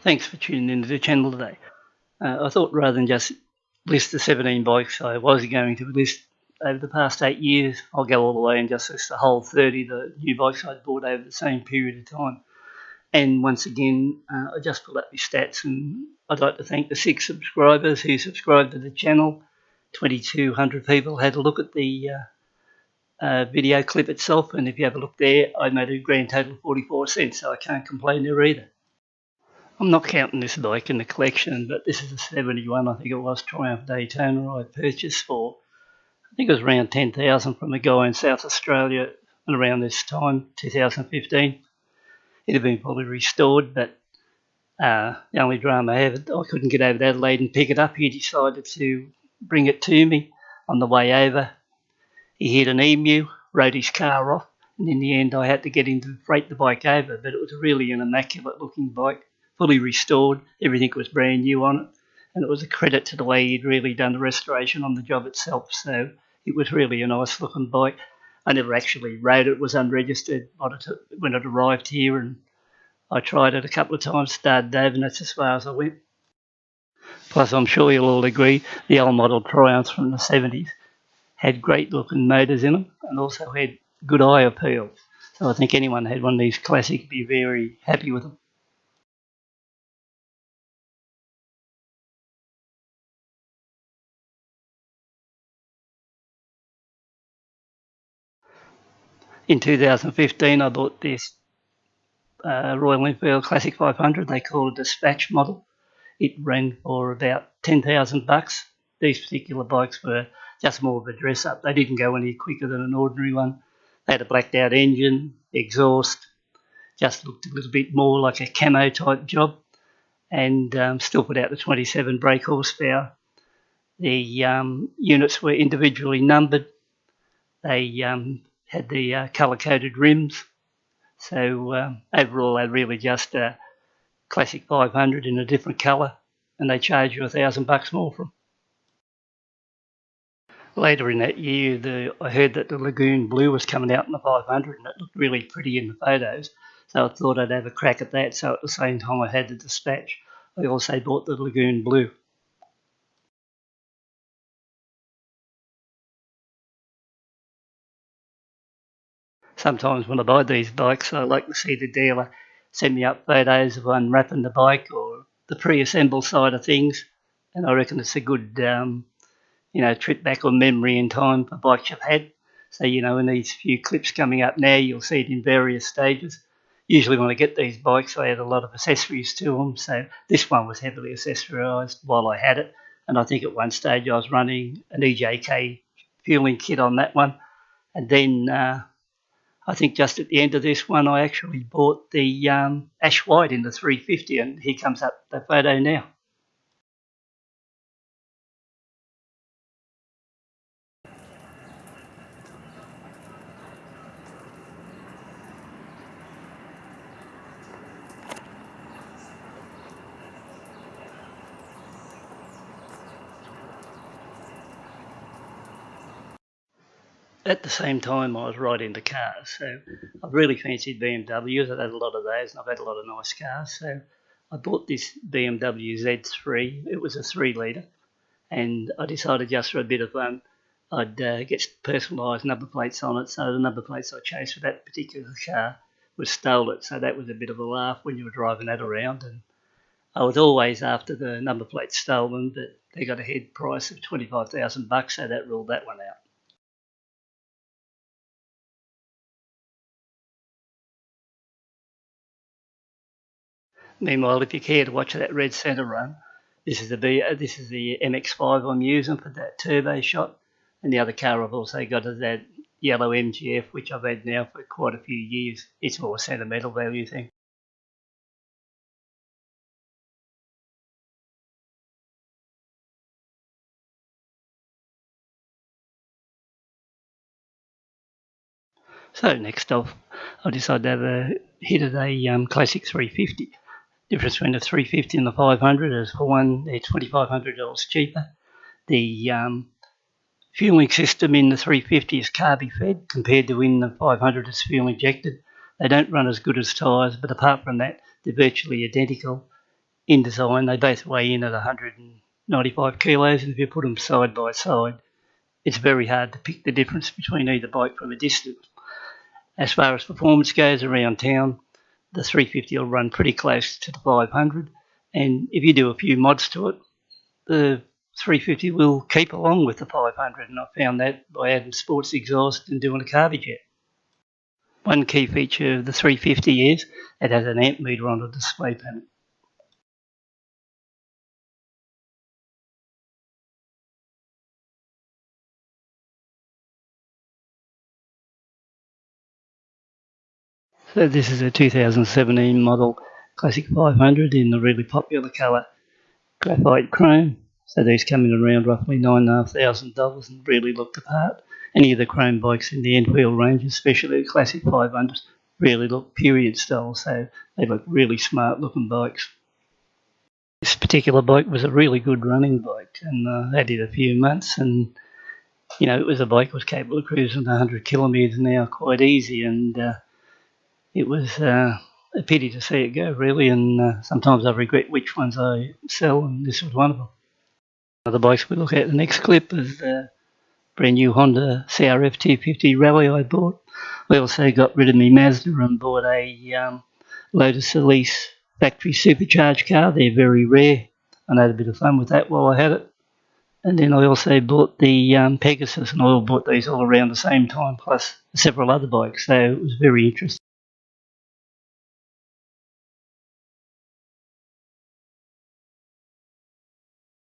Thanks for tuning into the channel today. I thought rather than just list the 17 bikes I was going to list over the past 8 years, I'll go all the way and just list the whole 30 the new bikes I'd bought over the same period of time. And once again, I just pulled up my stats, and I'd like to thank the 6 subscribers who subscribed to the channel. 2,200 people had a look at the video clip itself, and if you have a look there, I made a grand total of 44 cents, so I can't complain there either. I'm not counting this bike in the collection, but this is a 71, I think it was, Triumph Daytona I purchased for, I think it was around 10,000 from a guy in South Australia around this time, 2015. It had been fully restored, but the only drama I had, I couldn't get over to Adelaide and pick it up. He decided to bring it to me on the way over. He hit an emu, rode his car off, and in the end I had to get him to freight the bike over, but it was really an immaculate looking bike, fully restored. Everything was brand new on it, and it was a credit to the way he'd really done the restoration on the job itself, so it was really a nice looking bike. I never actually rode it. It was unregistered when it arrived here, and I tried it a couple of times, started over, and that's as far as I went. Plus, I'm sure you'll all agree, the old model Triumphs from the 70s had great looking motors in them and also had good eye appeal. So I think anyone who had one of these classic would be very happy with them. In 2015, I bought this Royal Enfield Classic 500. They call it a DESPATCH model. It ran for about $10,000. These particular bikes were just more of a dress up. They didn't go any quicker than an ordinary one. They had a blacked out engine, exhaust, just looked a little bit more like a camo type job, and still put out the 27 brake horsepower. The units were individually numbered. They had the colour-coded rims. So overall, they're really just a classic 500 in a different colour, and they charge you $1,000 more for them. Later in that year, I heard that the Lagoon Blue was coming out in the 500, and it looked really pretty in the photos, so I thought I'd have a crack at that. So at the same time I had the DESPATCH, I also bought the Lagoon Blue. Sometimes when I buy these bikes, I like to see the dealer send me up photos of unwrapping the bike or the pre-assembled side of things, and I reckon it's a good trip back on memory in time for bikes I've had. So, in these few clips coming up now, you'll see it in various stages. Usually when I get these bikes, I add a lot of accessories to them. So this one was heavily accessorised while I had it. And I think at one stage I was running an EJK fueling kit on that one. And then I think just at the end of this one, I actually bought the ash white in the 350. And here comes up the photo now. At the same time, I was right into cars, so I've really fancied BMWs. I've had a lot of those, and I've had a lot of nice cars. So I bought this BMW Z3. It was a 3-litre, and I decided just for a bit of fun, I'd get personalised number plates on it. So the number plates I chose for that particular car was stolen. So that was a bit of a laugh when you were driving that around. And I was always after the number plates stolen, but they got a head price of $25,000, so that ruled that one out. Meanwhile, if you care to watch that red centre run, this is the MX-5 I'm using for that turbo shot, and the other car I've also got is that yellow MGF, which I've had now for quite a few years. It's more a sentimental value thing. So next off, I decided to have a hit at a classic 350. Difference between the 350 and the 500 is, for one, they're $2,500 cheaper. The fueling system in the 350 is carby fed compared to in the 500 it's fuel injected. They don't run as good as tyres, but apart from that, they're virtually identical. in design. They both weigh in at 195 kilos, and if you put them side by side, it's very hard to pick the difference between either bike from a distance. As far as performance goes around town, the 350 will run pretty close to the 500, and if you do a few mods to it, the 350 will keep along with the 500, and I found that by adding sports exhaust and doing a carby jet. One key feature of the 350 is it has an amp meter on the display panel. So this is a 2017 model Classic 500 in the really popular colour graphite chrome. So these come in around roughly $9,500 and really look the part. Any of the chrome bikes in the Enfield range, especially the Classic 500s, really look period style, so they look really smart looking bikes. This particular bike was a really good running bike, and I had it a few months, and it was a bike that was capable of cruising 100 kilometres an hour quite easy, and it was a pity to see it go, really, and sometimes I regret which ones I sell, and this was one of them. The bikes we look at the next clip is the brand new Honda CRF 250 Rally I bought. I also got rid of my Mazda and bought a Lotus Elise factory supercharged car. They're very rare. I had a bit of fun with that while I had it. And then I also bought the Pegasus, and I all bought these all around the same time, plus several other bikes, so it was very interesting.